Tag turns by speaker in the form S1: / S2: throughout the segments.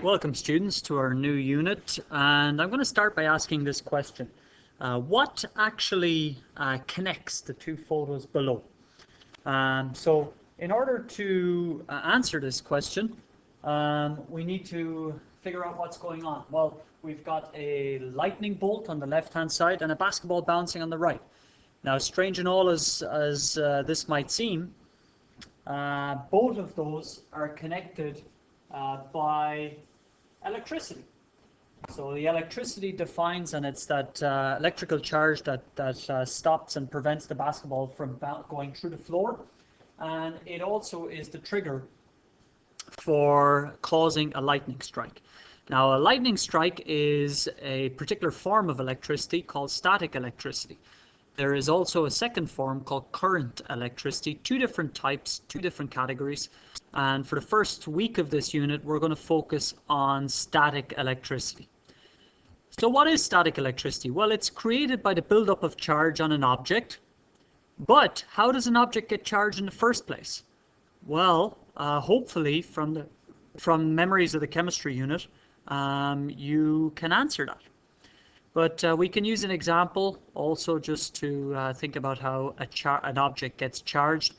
S1: Welcome students to our new unit, and I'm going to start by asking this question. What actually connects the two photos below? So in order to answer this question, we need to figure out what's going on. Well, we've got a lightning bolt on the left-hand side and a basketball bouncing on the right. Now, strange and all as this might seem, both of those are connected by electricity. So the electricity defines, and it's that electrical charge that stops and prevents the basketball from going through the floor. And it also is the trigger for causing a lightning strike. Now, a lightning strike is a particular form of electricity called static electricity. There is also a second form called current electricity, two different types, two different categories. And for the first week of this unit, we're going to focus on static electricity. So what is static electricity? Well, it's created by the buildup of charge on an object. But how does an object get charged in the first place? Well, hopefully from memories of the chemistry unit, you can answer that. But we can use an example also just to think about how an object gets charged.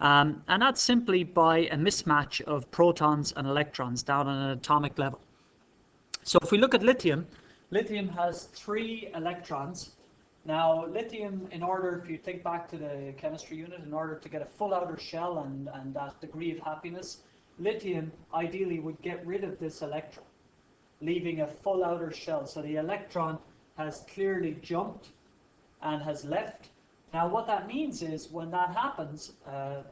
S1: And that's simply by a mismatch of protons and electrons down on an atomic level. So if we look at lithium, lithium has 3 electrons. Now lithium, in order, if you think back to the chemistry unit, in order to get a full outer shell and that degree of happiness, lithium ideally would get rid of this electron, leaving a full outer shell. So the electron has clearly jumped and has left. Now what that means is when that happens,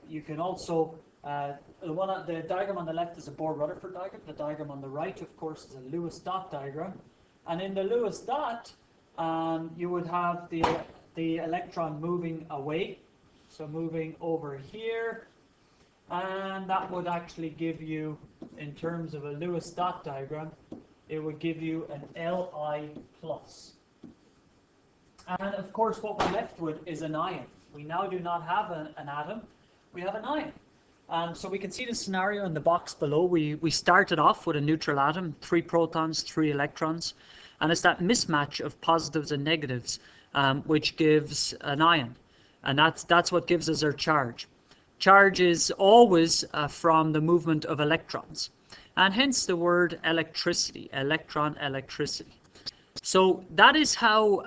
S1: you can also, the diagram on the left is a Bohr-Rutherford diagram. The diagram on the right, of course, is a Lewis dot diagram. And in the Lewis dot, you would have the electron moving away, so moving over here. And that would actually give you, in terms of a Lewis dot diagram, it would give you an Li plus. And of course what we're left with is an ion. We now do not have an atom, we have an ion. So we can see the scenario in the box below. We started off with a neutral atom, 3 protons, 3 electrons. And it's that mismatch of positives and negatives which gives an ion. And that's what gives us our charge. Charge is always from the movement of electrons. And hence the word electricity, electron electricity. So that is how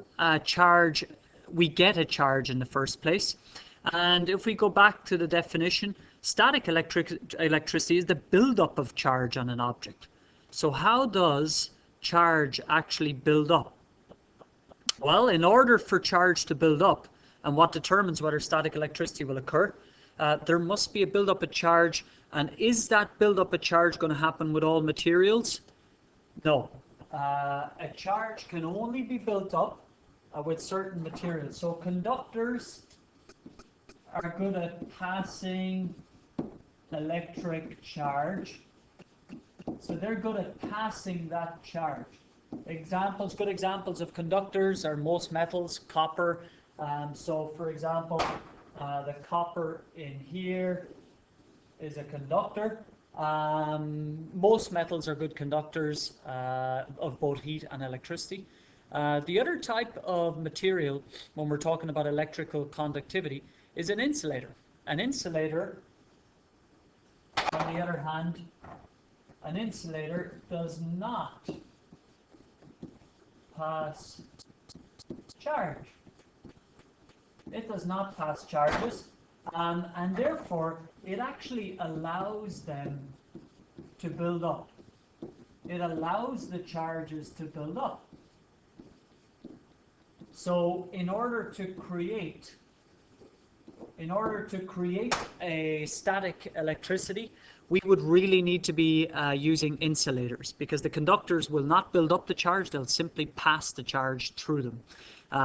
S1: we get a charge in the first place. And if we go back to the definition, static electricity is the buildup of charge on an object. So how does charge actually build up? Well, in order for charge to build up, and what determines whether static electricity will occur, there must be a buildup of charge. And is that buildup of charge going to happen with all materials? No. A charge can only be built up with certain materials. So conductors are good at passing electric charge. So they're good at passing that charge. Good examples of conductors are most metals, copper. So for example, the copper in here is a conductor. Most metals are good conductors of both heat and electricity. The other type of material, when we're talking about electrical conductivity, is an insulator. An insulator, on the other hand, an insulator does not pass charge. It does not pass charges. And therefore, it actually allows them to build up. It allows the charges to build up. So in order to create a static electricity, we would really need to be using insulators, because the conductors will not build up the charge, they'll simply pass the charge through them,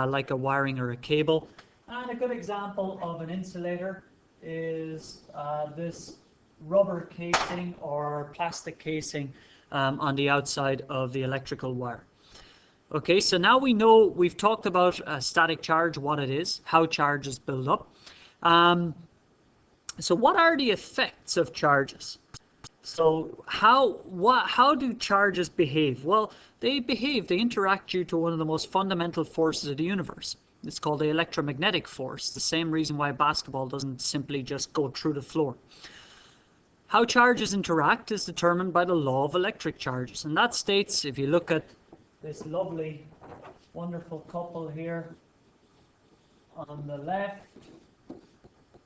S1: like a wiring or a cable. And a good example of an insulator is this rubber casing or plastic casing on the outside of the electrical wire. Okay, so now we know, we've talked about static charge, what it is, how charges build up. So what are the effects of charges? So how do charges behave? Well, they interact due to one of the most fundamental forces of the universe. It's called the electromagnetic force, the same reason why basketball doesn't simply just go through the floor. How charges interact is determined by the law of electric charges, and that states, if you look at this lovely, wonderful couple here on the left,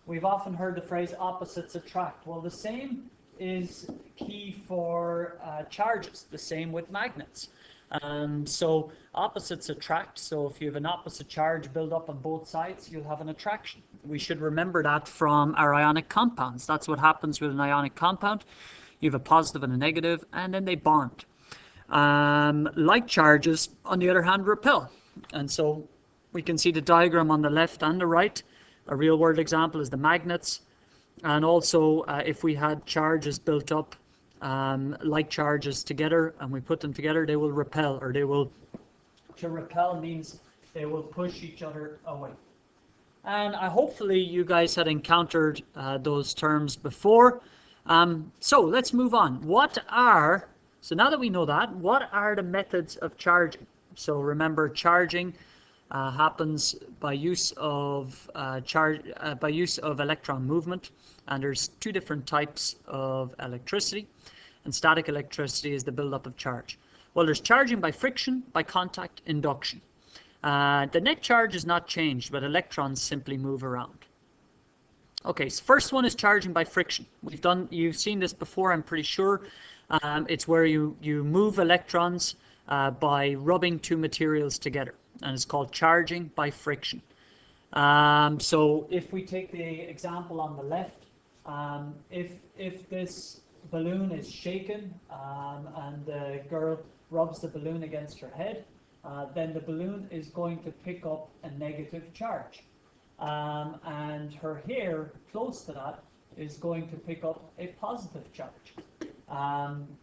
S1: we've often heard the phrase opposites attract. Well, the same is key for charges, the same with magnets. So opposites attract, so if you have an opposite charge build up on both sides, you'll have an attraction. We should remember that from our ionic compounds. That's what happens with an ionic compound. You have a positive and a negative, and then they bond. Like charges, on the other hand, repel. And so we can see the diagram on the left and the right. A real world example is the magnets. And also, if we had charges built up, like charges together, and we put them together, they will repel, or they will, to repel means they will push each other away. And hopefully you guys had encountered those terms before. So let's move on. So now that we know that, what are the methods of charging? So remember, charging happens by use of electron movement, and there's two different types of electricity, and static electricity is the buildup of charge. Well, there's charging by friction, by contact, induction. The net charge is not changed, but electrons simply move around. Okay, so first one is charging by friction. You've seen this before, I'm pretty sure. It's where you move electrons by rubbing two materials together, and it's called charging by friction. So if we take the example on the left, if this balloon is shaken and the girl rubs the balloon against her head, then the balloon is going to pick up a negative charge. And her hair close to that is going to pick up a positive charge.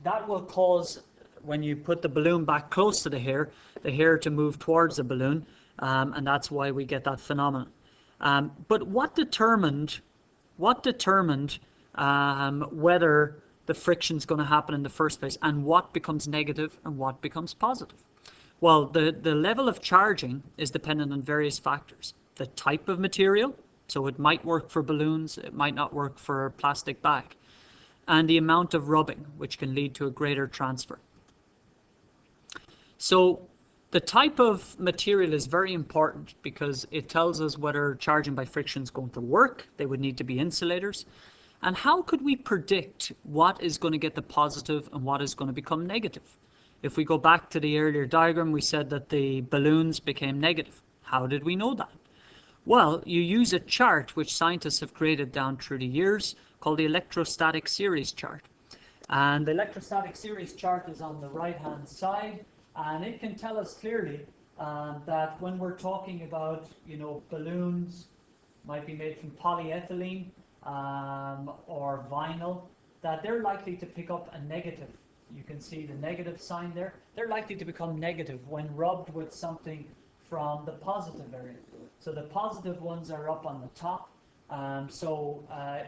S1: That will cause, when you put the balloon back close to the hair to move towards the balloon, and that's why we get that phenomenon. But what determined whether the friction is going to happen in the first place, and what becomes negative and what becomes positive? Well, the level of charging is dependent on various factors. The type of material, so it might work for balloons, it might not work for a plastic bag, and the amount of rubbing, which can lead to a greater transfer. So the type of material is very important because it tells us whether charging by friction is going to work. They would need to be insulators. And how could we predict what is going to get the positive and what is going to become negative? If we go back to the earlier diagram, we said that the balloons became negative. How did we know that? Well, you use a chart which scientists have created down through the years called the electrostatic series chart. And the electrostatic series chart is on the right-hand side, and it can tell us clearly that when we're talking about, balloons might be made from polyethylene or vinyl, that they're likely to pick up a negative. You can see the negative sign there. They're likely to become negative when rubbed with something from the positive area. So the positive ones are up on the top.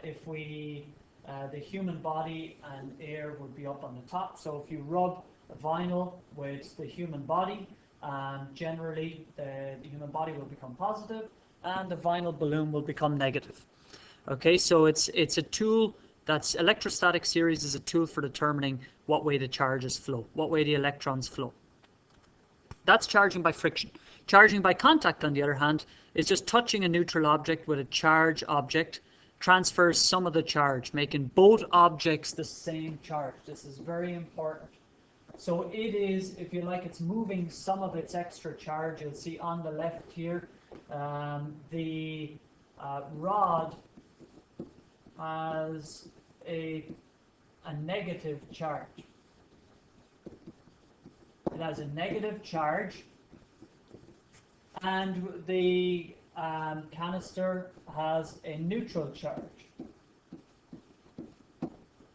S1: If the human body and air would be up on the top. So if you rub vinyl with the human body, generally the human body will become positive and the vinyl balloon will become negative. Okay, so it's a tool. That's electrostatic series is a tool for determining what way the charges flow, what way the electrons flow. That's charging by friction. Charging by contact, on the other hand, is just touching a neutral object with a charged object, transfers some of the charge, making both objects the same charge. This is very important. So it is, if you like, it's moving some of its extra charge. You'll see on the left here, the rod has a negative charge. It has a negative charge, and the canister has a neutral charge.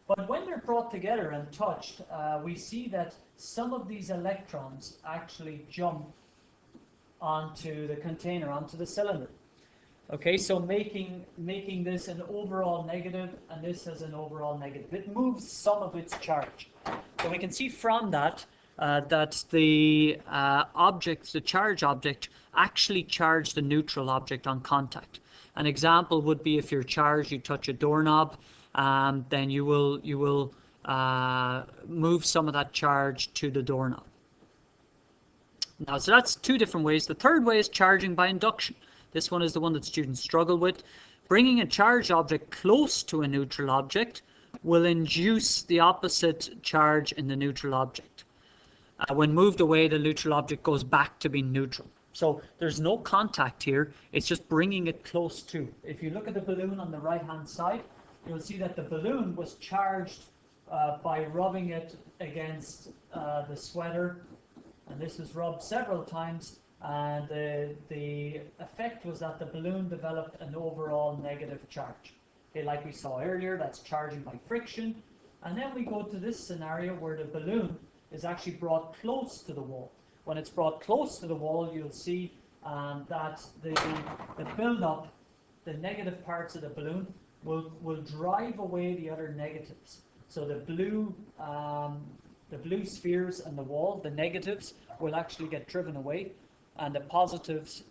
S1: But when they're brought together and touched, we see that some of these electrons actually jump onto the container, onto the cylinder. Okay, so making this an overall negative and this as an overall negative. It moves some of its charge. So we can see from that that the object, the charge object, actually charged the neutral object on contact. An example would be if you're charged, you touch a doorknob, then you will move some of that charge to the doorknob. Now, so that's two different ways. The third way is charging by induction. This one is the one that students struggle with. Bringing a charged object close to a neutral object will induce the opposite charge in the neutral object. When moved away, the neutral object goes back to being neutral. So there's no contact here. It's just bringing it close to. If you look at the balloon on the right-hand side, you'll see that the balloon was charged by rubbing it against the sweater. And this was rubbed several times. And the effect was that the balloon developed an overall negative charge. Okay, like we saw earlier, that's charging by friction. And then we go to this scenario where the balloon is actually brought close to the wall. When it's brought close to the wall, you'll see that the build-up, the negative parts of the balloon, will drive away the other negatives. So the blue spheres and the wall, the negatives, will actually get driven away, and the positives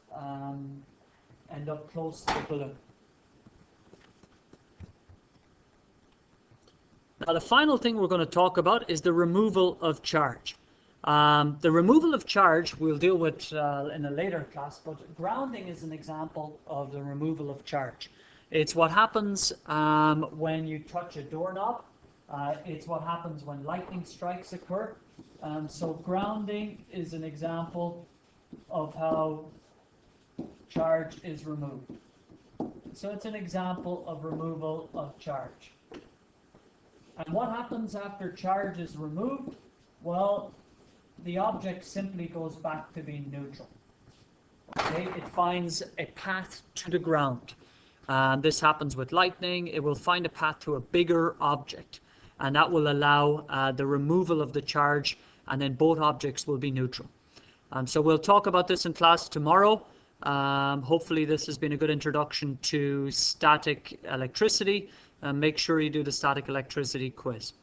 S1: end up close to the balloon. Now, the final thing we're going to talk about is the removal of charge. The removal of charge we'll deal with in a later class, but grounding is an example of the removal of charge. It's what happens when you touch a doorknob. It's what happens when lightning strikes occur. So grounding is an example of how charge is removed. So it's an example of removal of charge. And what happens after charge is removed? Well, the object simply goes back to being neutral. Okay? It finds a path to the ground. This happens with lightning. It will find a path to a bigger object, and that will allow the removal of the charge, and then both objects will be neutral. So we'll talk about this in class tomorrow. Hopefully this has been a good introduction to static electricity. Make sure you do the static electricity quiz.